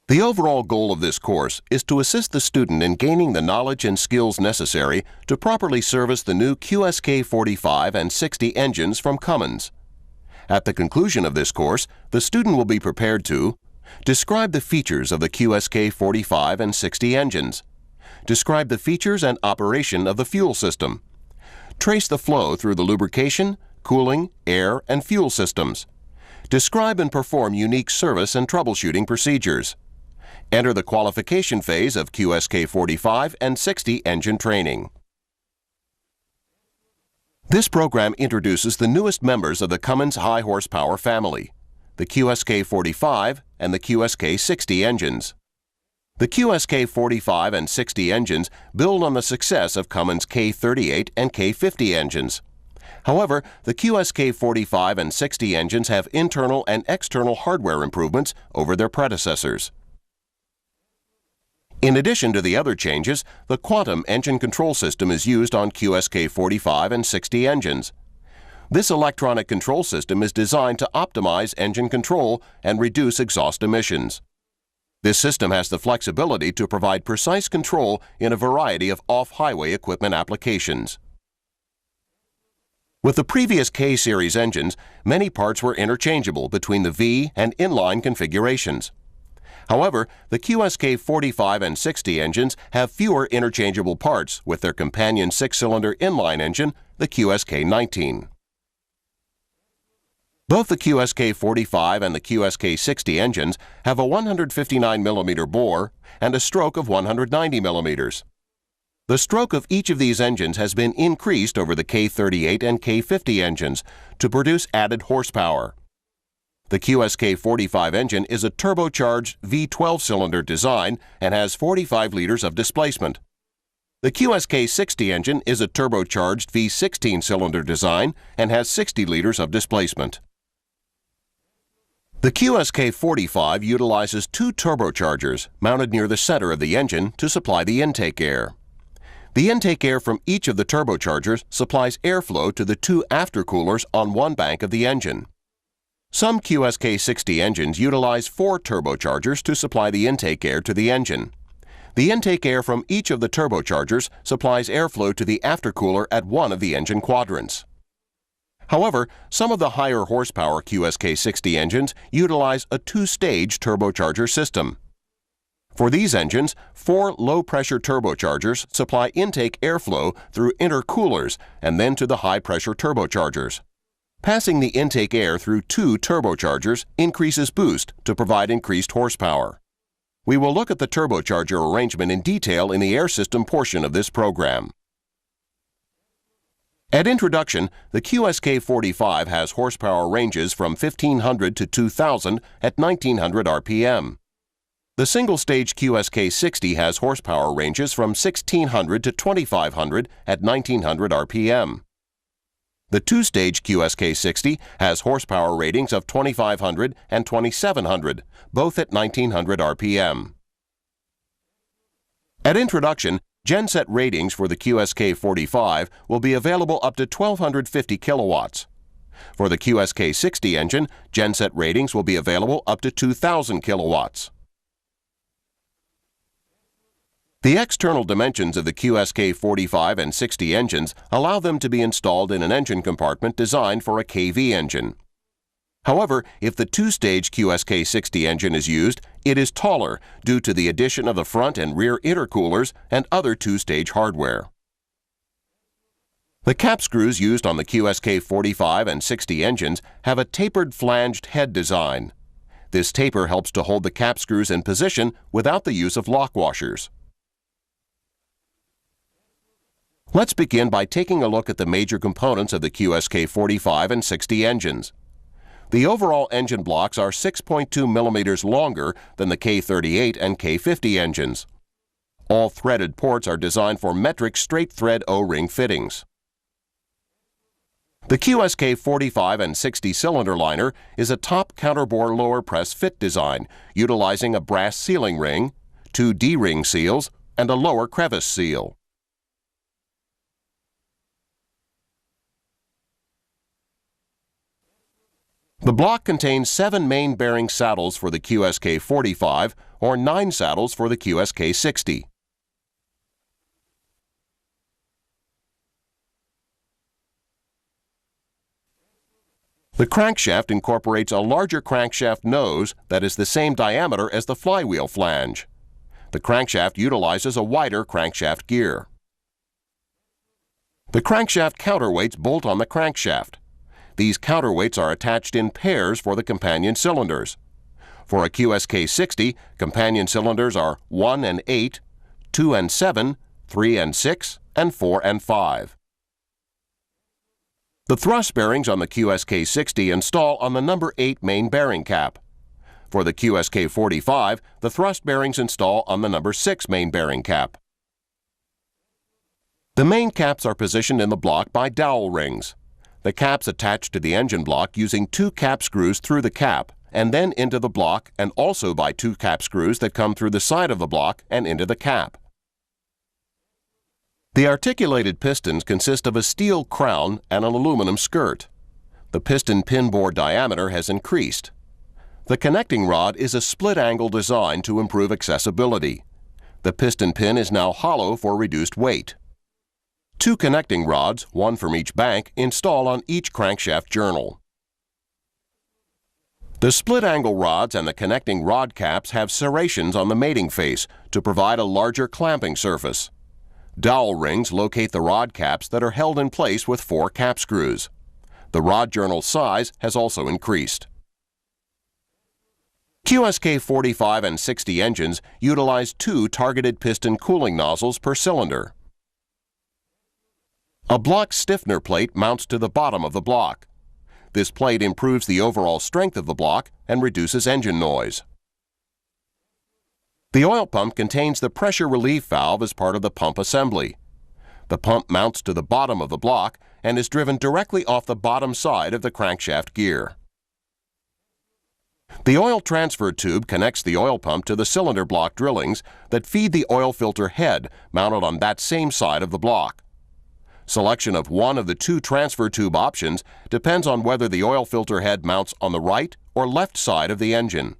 The overall goal of this course is to assist the student in gaining the knowledge and skills necessary to properly service the new QSK 45 and 60 engines from Cummins. At the conclusion of this course, the student will be prepared to describe the features of the QSK 45 and 60 engines, describe the features and operation of the fuel system, trace the flow through the lubrication, cooling, air, and fuel systems, describe and perform unique service and troubleshooting procedures, enter the qualification phase of QSK 45 and 60 engine training. This program introduces the newest members of the Cummins high horsepower family, the QSK 45 and the QSK 60 engines. The QSK 45 and 60 engines build on the success of Cummins K38 and K50 engines. However, the QSK 45 and 60 engines have internal and external hardware improvements over their predecessors. In addition to the other changes, the Quantum engine control system is used on QSK 45 and 60 engines. This electronic control system is designed to optimize engine control and reduce exhaust emissions. This system has the flexibility to provide precise control in a variety of off-highway equipment applications. With the previous K-series engines, many parts were interchangeable between the V and inline configurations. However, the QSK 45 and 60 engines have fewer interchangeable parts with their companion six-cylinder inline engine, the QSK 19. Both the QSK 45 and the QSK 60 engines have a 159 mm bore and a stroke of 190 mm. The stroke of each of these engines has been increased over the K38 and K50 engines to produce added horsepower. The QSK 45 engine is a turbocharged V12 cylinder design and has 45 liters of displacement. The QSK 60 engine is a turbocharged V16 cylinder design and has 60 liters of displacement. The QSK 45 utilizes two turbochargers mounted near the center of the engine to supply the intake air. The intake air from each of the turbochargers supplies airflow to the two aftercoolers on one bank of the engine. Some QSK 60 engines utilize four turbochargers to supply the intake air to the engine. The intake air from each of the turbochargers supplies airflow to the aftercooler at one of the engine quadrants. However, some of the higher horsepower QSK 60 engines utilize a two-stage turbocharger system. For these engines, four low-pressure turbochargers supply intake airflow through intercoolers and then to the high-pressure turbochargers. Passing the intake air through two turbochargers increases boost to provide increased horsepower. We will look at the turbocharger arrangement in detail in the air system portion of this program. At introduction, the QSK 45 has horsepower ranges from 1500 to 2000 at 1900 RPM. The single-stage QSK 60 has horsepower ranges from 1600 to 2500 at 1900 RPM. The two-stage QSK 60 has horsepower ratings of 2500 and 2700, both at 1900 RPM. At introduction, genset ratings for the QSK 45 will be available up to 1250 kilowatts. For the QSK 60 engine, genset ratings will be available up to 2000 kilowatts. The external dimensions of the QSK 45 and 60 engines allow them to be installed in an engine compartment designed for a KV engine. However, if the two-stage QSK 60 engine is used, it is taller due to the addition of the front and rear intercoolers and other two-stage hardware. The cap screws used on the QSK 45 and 60 engines have a tapered flanged head design. This taper helps to hold the cap screws in position without the use of lock washers. Let's begin by taking a look at the major components of the QSK 45 and 60 engines. The overall engine blocks are 6.2 millimeters longer than the K38 and K50 engines. All threaded ports are designed for metric straight thread O-ring fittings. The QSK 45 and 60 cylinder liner is a top counterbore lower press fit design utilizing a brass sealing ring, two D-ring seals, and a lower crevice seal. The block contains 7 main bearing saddles for the QSK-45 or 9 saddles for the QSK-60. The crankshaft incorporates a larger crankshaft nose that is the same diameter as the flywheel flange. The crankshaft utilizes a wider crankshaft gear. The crankshaft counterweights bolt on the crankshaft. These counterweights are attached in pairs for the companion cylinders. For a QSK-60, companion cylinders are 1 and 8, 2 and 7, 3 and 6, and 4 and 5. The thrust bearings on the QSK-60 install on the number 8 main bearing cap. For the QSK-45, the thrust bearings install on the number 6 main bearing cap. The main caps are positioned in the block by dowel rings. The caps attach to the engine block using 2 cap screws through the cap and then into the block, and also by 2 cap screws that come through the side of the block and into the cap. The articulated pistons consist of a steel crown and an aluminum skirt. The piston pin bore diameter has increased. The connecting rod is a split-angle design to improve accessibility. The piston pin is now hollow for reduced weight. 2 connecting rods, 1 from each bank, install on each crankshaft journal. The split-angle rods and the connecting rod caps have serrations on the mating face to provide a larger clamping surface. Dowel rings locate the rod caps that are held in place with 4 cap screws. The rod journal size has also increased. QSK-45 and 60 engines utilize 2 targeted piston cooling nozzles per cylinder. A block stiffener plate mounts to the bottom of the block. This plate improves the overall strength of the block and reduces engine noise. The oil pump contains the pressure relief valve as part of the pump assembly. The pump mounts to the bottom of the block and is driven directly off the bottom side of the crankshaft gear. The oil transfer tube connects the oil pump to the cylinder block drillings that feed the oil filter head mounted on that same side of the block. Selection of one of the 2 transfer tube options depends on whether the oil filter head mounts on the right or left side of the engine.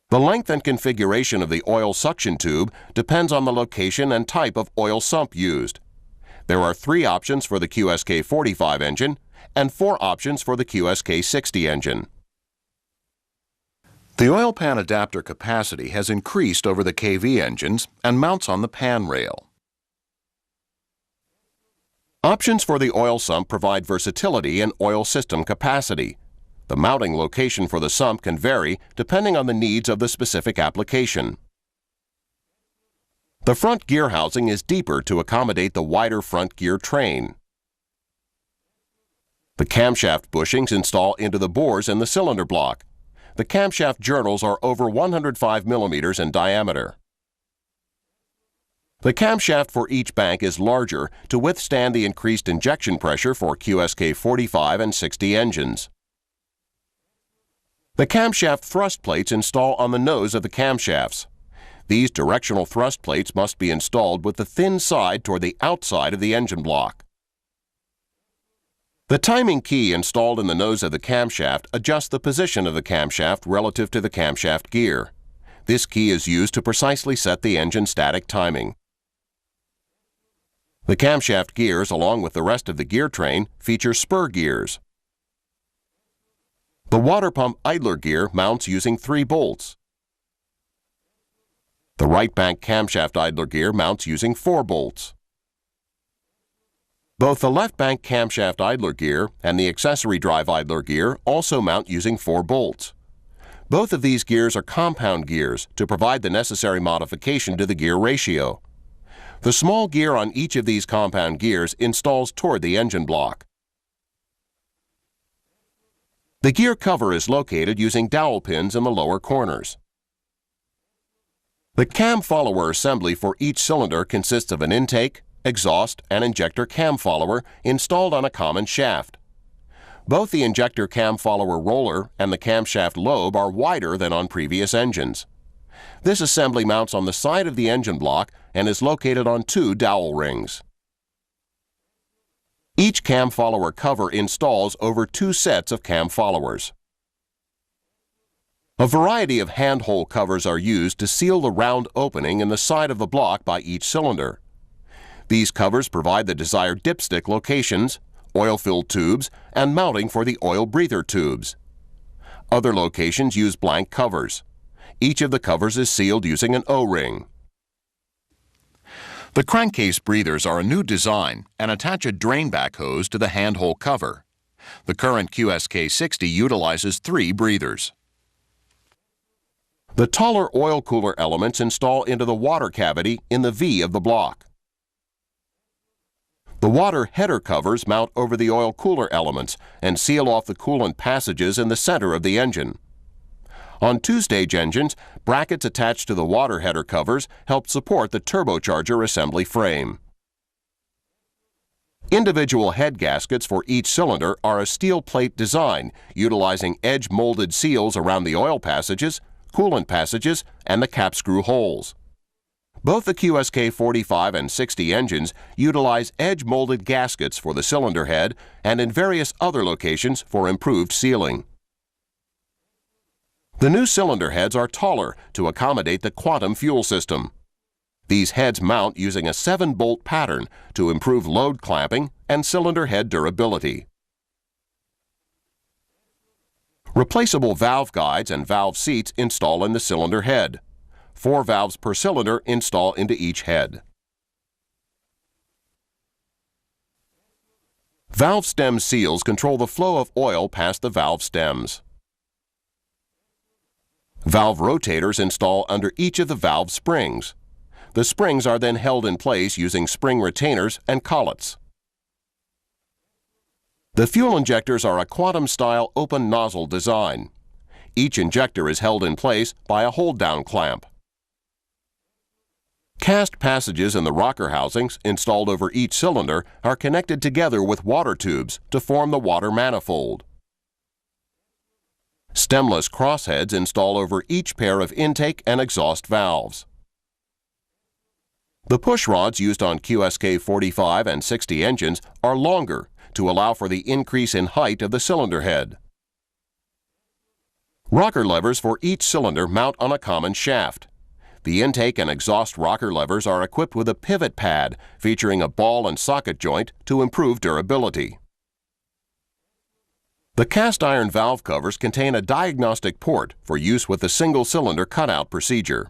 The length and configuration of the oil suction tube depends on the location and type of oil sump used. There are 3 options for the QSK-45 engine and 4 options for the QSK-60 engine. The oil pan adapter capacity has increased over the KV engines and mounts on the pan rail. Options for the oil sump provide versatility and oil system capacity. The mounting location for the sump can vary depending on the needs of the specific application. The front gear housing is deeper to accommodate the wider front gear train. The camshaft bushings install into the bores in the cylinder block. The camshaft journals are over 105 millimeters in diameter. The camshaft for each bank is larger to withstand the increased injection pressure for QSK-45 and 60 engines. The camshaft thrust plates install on the nose of the camshafts. These directional thrust plates must be installed with the thin side toward the outside of the engine block. The timing key installed in the nose of the camshaft adjusts the position of the camshaft relative to the camshaft gear. This key is used to precisely set the engine static timing. The camshaft gears, along with the rest of the gear train, feature spur gears. The water pump idler gear mounts using 3 bolts. The right bank camshaft idler gear mounts using 4 bolts. Both the left bank camshaft idler gear and the accessory drive idler gear also mount using 4 bolts. Both of these gears are compound gears to provide the necessary modification to the gear ratio. The small gear on each of these compound gears installs toward the engine block. The gear cover is located using dowel pins in the lower corners. The cam follower assembly for each cylinder consists of an intake, exhaust, and injector cam follower installed on a common shaft. Both the injector cam follower roller and the camshaft lobe are wider than on previous engines. This assembly mounts on the side of the engine block and is located on 2 dowel rings. Each cam follower cover installs over 2 sets of cam followers. A variety of handhole covers are used to seal the round opening in the side of the block by each cylinder. These covers provide the desired dipstick locations, oil-filled tubes, and mounting for the oil breather tubes. Other locations use blank covers. Each of the covers is sealed using an O-ring. The crankcase breathers are a new design and attach a drain-back hose to the handhole cover. The current QSK60 utilizes 3 breathers. The taller oil cooler elements install into the water cavity in the V of the block. The water header covers mount over the oil cooler elements and seal off the coolant passages in the center of the engine. On 2-stage engines, brackets attached to the water header covers help support the turbocharger assembly frame. Individual head gaskets for each cylinder are a steel plate design utilizing edge-molded seals around the oil passages, coolant passages, and the cap screw holes. Both the QSK 45 and 60 engines utilize edge-molded gaskets for the cylinder head and in various other locations for improved sealing. The new cylinder heads are taller to accommodate the quantum fuel system. These heads mount using a 7-bolt pattern to improve load clamping and cylinder head durability. Replaceable valve guides and valve seats install in the cylinder head. 4 valves per cylinder install into each head. Valve stem seals control the flow of oil past the valve stems. Valve rotators install under each of the valve springs. The springs are then held in place using spring retainers and collets. The fuel injectors are a quantum-style open nozzle design. Each injector is held in place by a hold-down clamp. Cast passages in the rocker housings installed over each cylinder are connected together with water tubes to form the water manifold. Stemless crossheads install over each pair of intake and exhaust valves. The push rods used on QSK 45 and 60 engines are longer to allow for the increase in height of the cylinder head. Rocker levers for each cylinder mount on a common shaft. The intake and exhaust rocker levers are equipped with a pivot pad featuring a ball and socket joint to improve durability. The cast iron valve covers contain a diagnostic port for use with the single cylinder cutout procedure.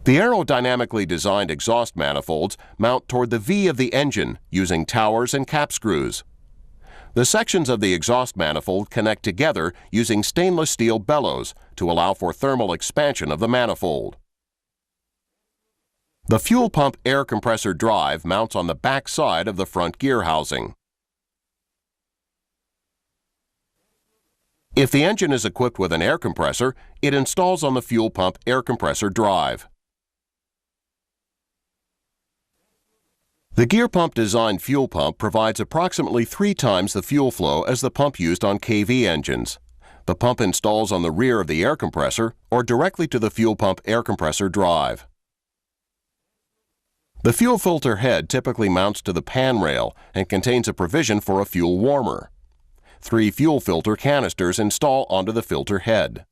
The aerodynamically designed exhaust manifolds mount toward the V of the engine using towers and cap screws. The sections of the exhaust manifold connect together using stainless steel bellows to allow for thermal expansion of the manifold. The fuel pump air compressor drive mounts on the back side of the front gear housing. If the engine is equipped with an air compressor, it installs on the fuel pump air compressor drive. The gear pump designed fuel pump provides approximately 3 times the fuel flow as the pump used on KV engines. The pump installs on the rear of the air compressor or directly to the fuel pump air compressor drive. The fuel filter head typically mounts to the pan rail and contains a provision for a fuel warmer. 3 fuel filter canisters install onto the filter head.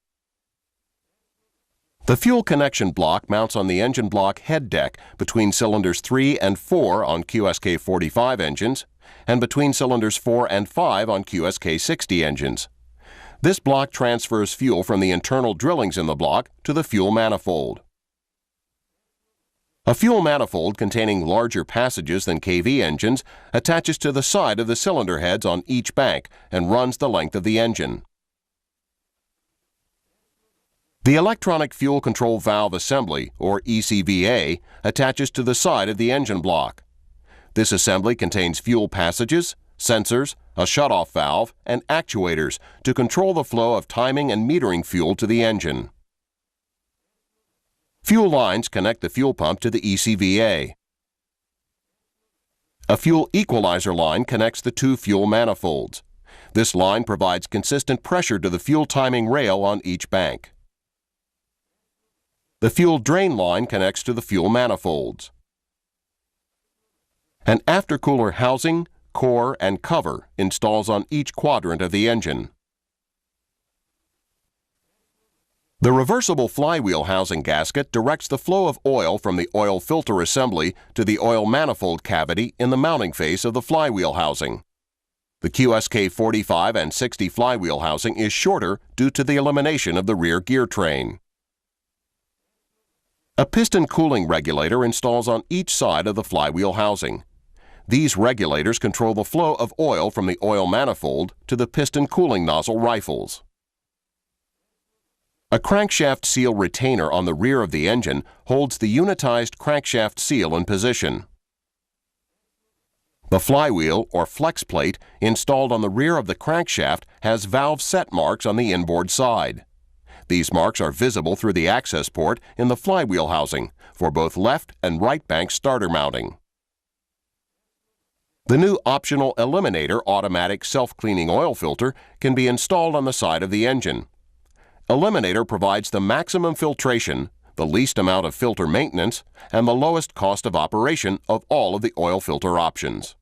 The fuel connection block mounts on the engine block head deck between cylinders 3 and 4 on QSK 45 engines and between cylinders 4 and 5 on QSK 60 engines. This block transfers fuel from the internal drillings in the block to the fuel manifold. A fuel manifold containing larger passages than KV engines attaches to the side of the cylinder heads on each bank and runs the length of the engine. The electronic fuel control valve assembly, or ECVA, attaches to the side of the engine block. This assembly contains fuel passages, sensors, a shutoff valve, and actuators to control the flow of timing and metering fuel to the engine. Fuel lines connect the fuel pump to the ECVA. A fuel equalizer line connects the 2 fuel manifolds. This line provides consistent pressure to the fuel timing rail on each bank. The fuel drain line connects to the fuel manifolds. An aftercooler housing, core, and cover installs on each quadrant of the engine. The reversible flywheel housing gasket directs the flow of oil from the oil filter assembly to the oil manifold cavity in the mounting face of the flywheel housing. The QSK 45 and 60 flywheel housing is shorter due to the elimination of the rear gear train. A piston cooling regulator installs on each side of the flywheel housing. These regulators control the flow of oil from the oil manifold to the piston cooling nozzle rifles. A crankshaft seal retainer on the rear of the engine holds the unitized crankshaft seal in position. The flywheel, or flex plate, installed on the rear of the crankshaft has valve set marks on the inboard side. These marks are visible through the access port in the flywheel housing for both left and right bank starter mounting. The new optional Eliminator automatic self-cleaning oil filter can be installed on the side of the engine. Eliminator provides the maximum filtration, the least amount of filter maintenance, and the lowest cost of operation of all of the oil filter options.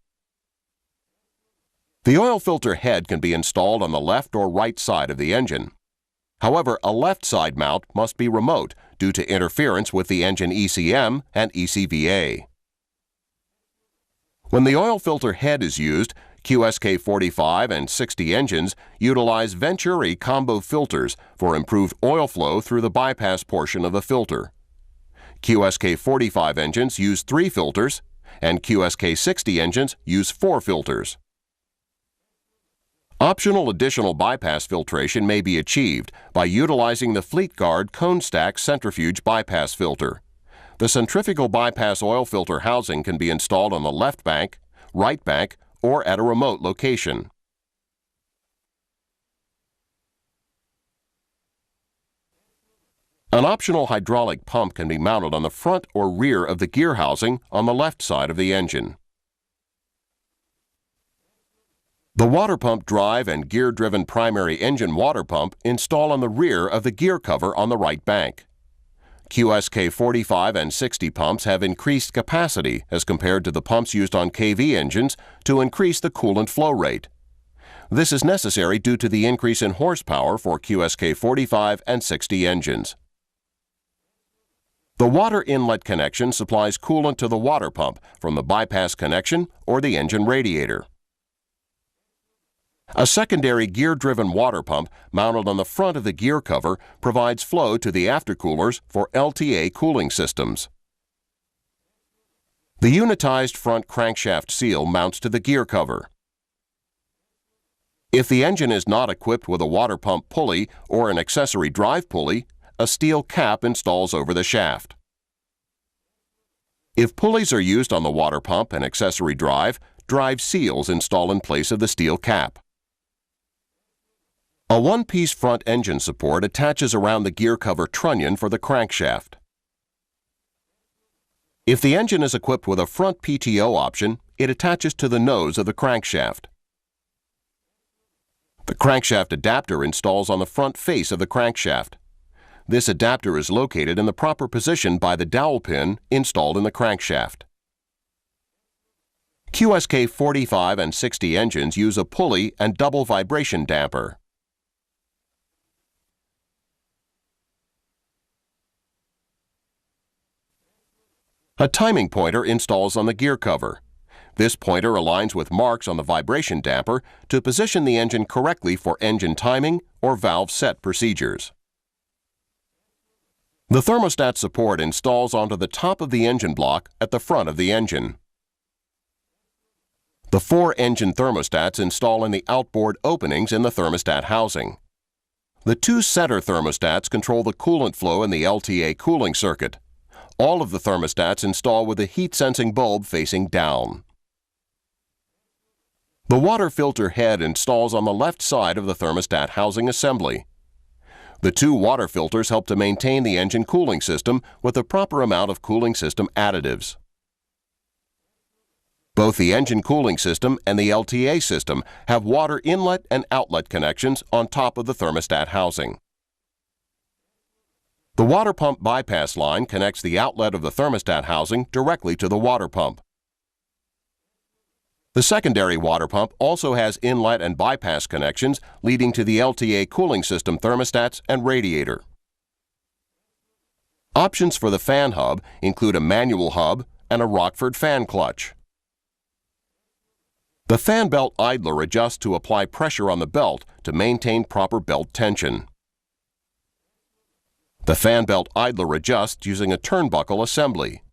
The oil filter head can be installed on the left or right side of the engine. However, a left side mount must be remote due to interference with the engine ECM and ECVA. When the oil filter head is used, QSK 45 and 60 engines utilize Venturi combo filters for improved oil flow through the bypass portion of the filter. QSK 45 engines use 3 filters, and QSK 60 engines use 4 filters. Optional additional bypass filtration may be achieved by utilizing the FleetGuard Cone Stack Centrifuge Bypass Filter. The centrifugal bypass oil filter housing can be installed on the left bank, right bank, or at a remote location. An optional hydraulic pump can be mounted on the front or rear of the gear housing on the left side of the engine. The water pump drive and gear-driven primary engine water pump install on the rear of the gear cover on the right bank. QSK 45 and 60 pumps have increased capacity as compared to the pumps used on KV engines to increase the coolant flow rate. This is necessary due to the increase in horsepower for QSK 45 and 60 engines. The water inlet connection supplies coolant to the water pump from the bypass connection or the engine radiator. A secondary gear-driven water pump mounted on the front of the gear cover provides flow to the aftercoolers for LTA cooling systems. The unitized front crankshaft seal mounts to the gear cover. If the engine is not equipped with a water pump pulley or an accessory drive pulley, a steel cap installs over the shaft. If pulleys are used on the water pump and accessory drive seals install in place of the steel cap. A one-piece front engine support attaches around the gear cover trunnion for the crankshaft. If the engine is equipped with a front PTO option, it attaches to the nose of the crankshaft. The crankshaft adapter installs on the front face of the crankshaft. This adapter is located in the proper position by the dowel pin installed in the crankshaft. QSK 45 and 60 engines use a pulley and double vibration damper. A timing pointer installs on the gear cover. This pointer aligns with marks on the vibration damper to position the engine correctly for engine timing or valve set procedures. The thermostat support installs onto the top of the engine block at the front of the engine. The 4 engine thermostats install in the outboard openings in the thermostat housing. The 2 center thermostats control the coolant flow in the LTA cooling circuit. All of the thermostats install with a heat-sensing bulb facing down. The water filter head installs on the left side of the thermostat housing assembly. The 2 water filters help to maintain the engine cooling system with the proper amount of cooling system additives. Both the engine cooling system and the LTA system have water inlet and outlet connections on top of the thermostat housing. The water pump bypass line connects the outlet of the thermostat housing directly to the water pump. The secondary water pump also has inlet and bypass connections leading to the LTA cooling system thermostats and radiator. Options for the fan hub include a manual hub and a Rockford fan clutch. The fan belt idler adjusts to apply pressure on the belt to maintain proper belt tension. The fan belt idler adjusts using a turnbuckle assembly.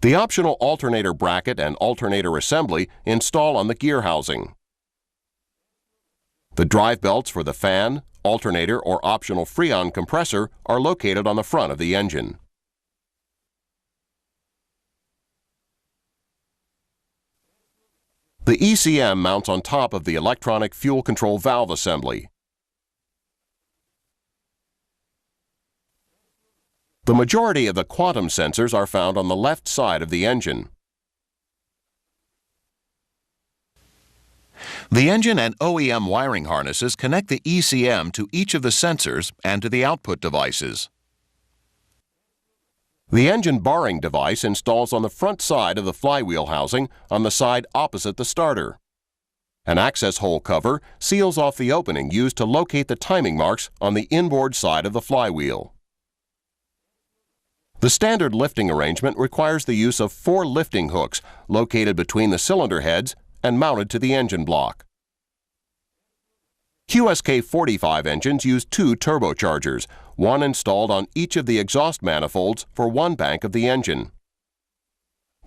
The optional alternator bracket and alternator assembly install on the gear housing. The drive belts for the fan, alternator, or optional Freon compressor are located on the front of the engine. The ECM mounts on top of the electronic fuel control valve assembly. The majority of the quantum sensors are found on the left side of the engine. The engine and OEM wiring harnesses connect the ECM to each of the sensors and to the output devices. The engine barring device installs on the front side of the flywheel housing on the side opposite the starter. An access hole cover seals off the opening used to locate the timing marks on the inboard side of the flywheel. The standard lifting arrangement requires the use of 4 lifting hooks located between the cylinder heads and mounted to the engine block. QSK 45 engines use 2 turbochargers, one installed on each of the exhaust manifolds for one bank of the engine.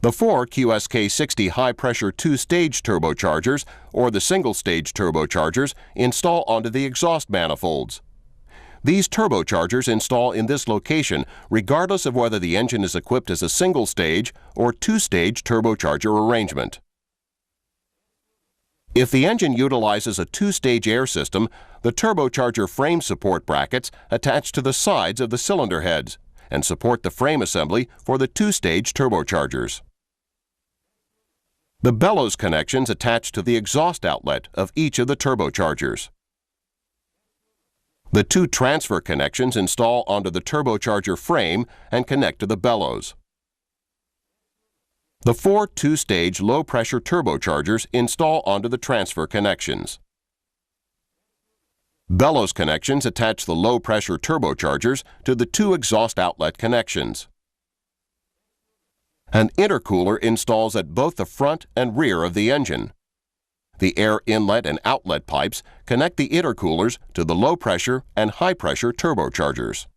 The 4 QSK 60 high-pressure 2-stage turbochargers, or the single-stage turbochargers, install onto the exhaust manifolds. These turbochargers install in this location regardless of whether the engine is equipped as a single-stage or 2-stage turbocharger arrangement. If the engine utilizes a 2-stage air system, the turbocharger frame support brackets attach to the sides of the cylinder heads and support the frame assembly for the 2-stage turbochargers. The bellows connections attach to the exhaust outlet of each of the turbochargers. The 2 transfer connections install onto the turbocharger frame and connect to the bellows. The 4 2-stage low-pressure turbochargers install onto the transfer connections. Bellows connections attach the low-pressure turbochargers to the 2 exhaust outlet connections. An intercooler installs at both the front and rear of the engine. The air inlet and outlet pipes connect the intercoolers to the low-pressure and high-pressure turbochargers.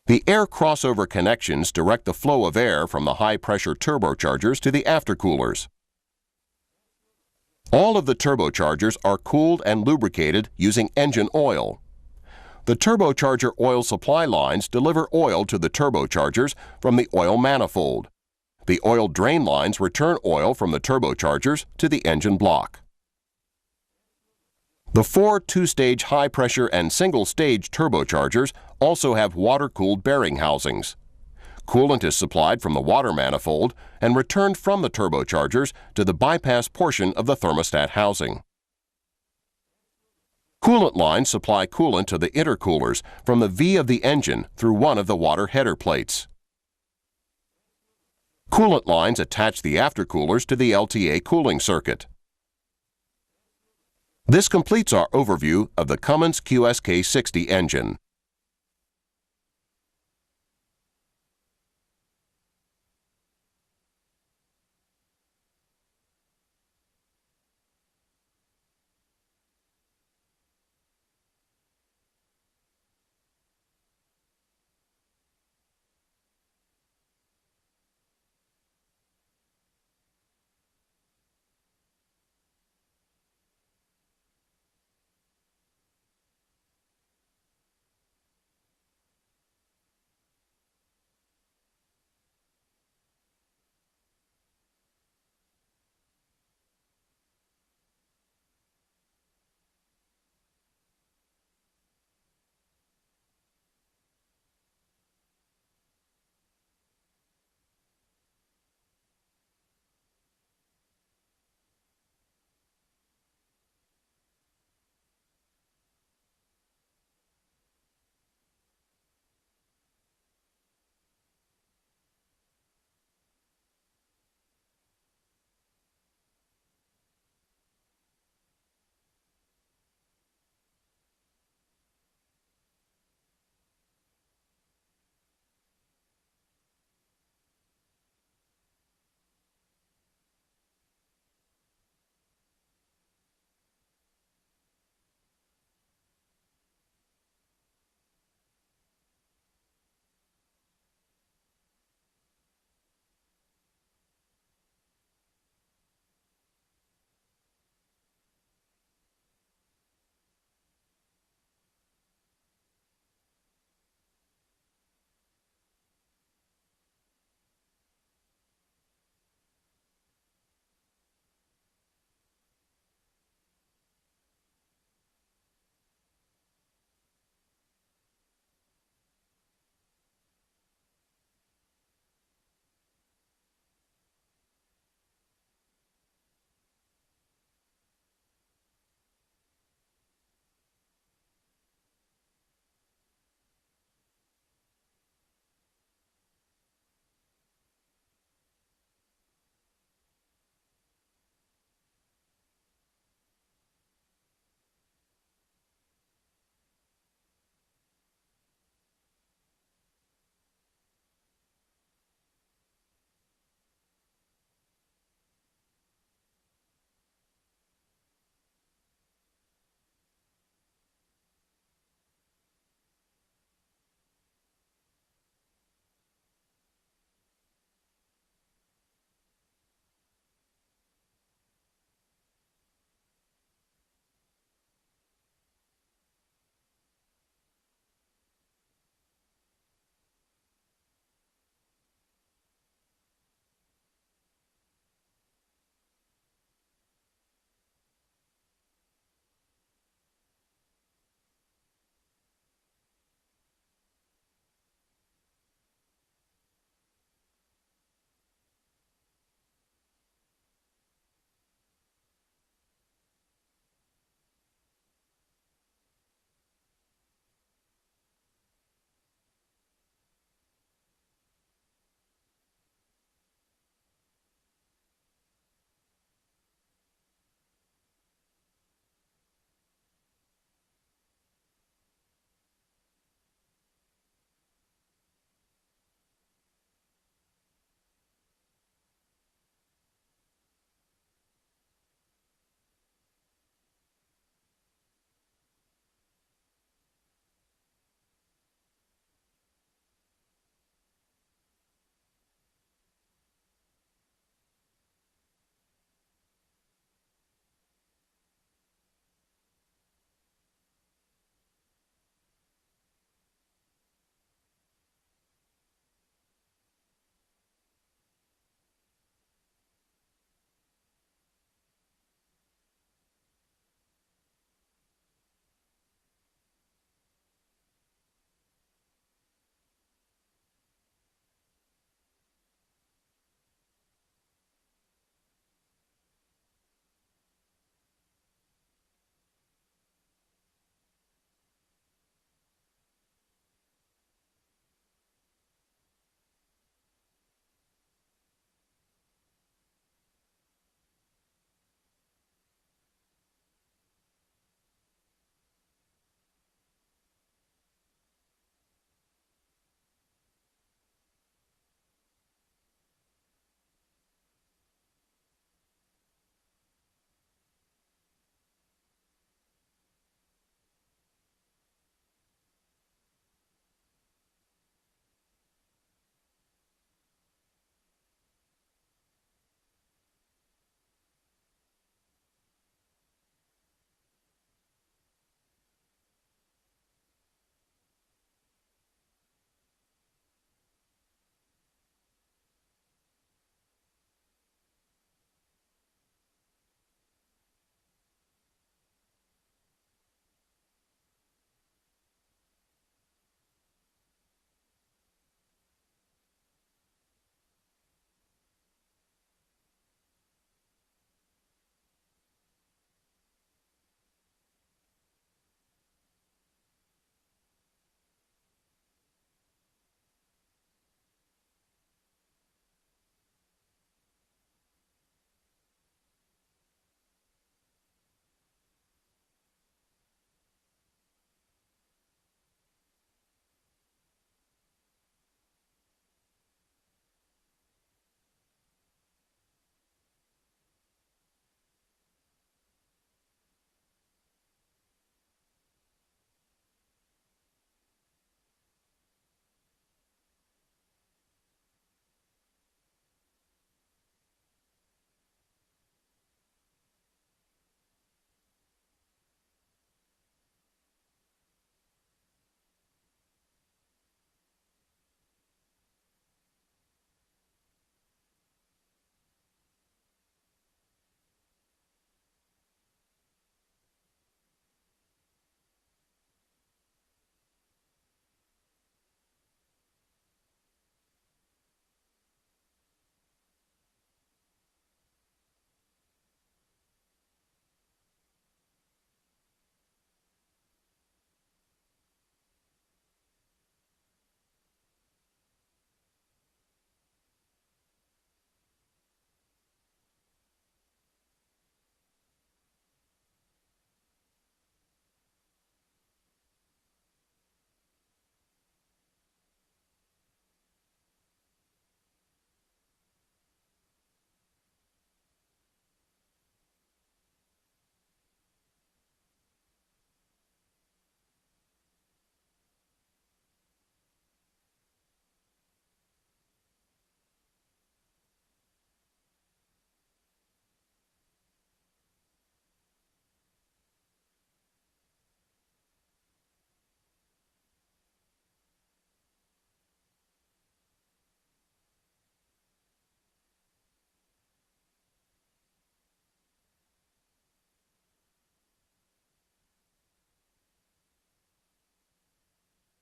The air crossover connections direct the flow of air from the high-pressure turbochargers to the aftercoolers. All of the turbochargers are cooled and lubricated using engine oil. The turbocharger oil supply lines deliver oil to the turbochargers from the oil manifold. The oil drain lines return oil from the turbochargers to the engine block. The 4 2-stage high-pressure and single-stage turbochargers also have water-cooled bearing housings. Coolant is supplied from the water manifold and returned from the turbochargers to the bypass portion of the thermostat housing. Coolant lines supply coolant to the intercoolers from the V of the engine through one of the water header plates. Coolant lines attach the aftercoolers to the LTA cooling circuit. This completes our overview of the Cummins QSK 60 engine.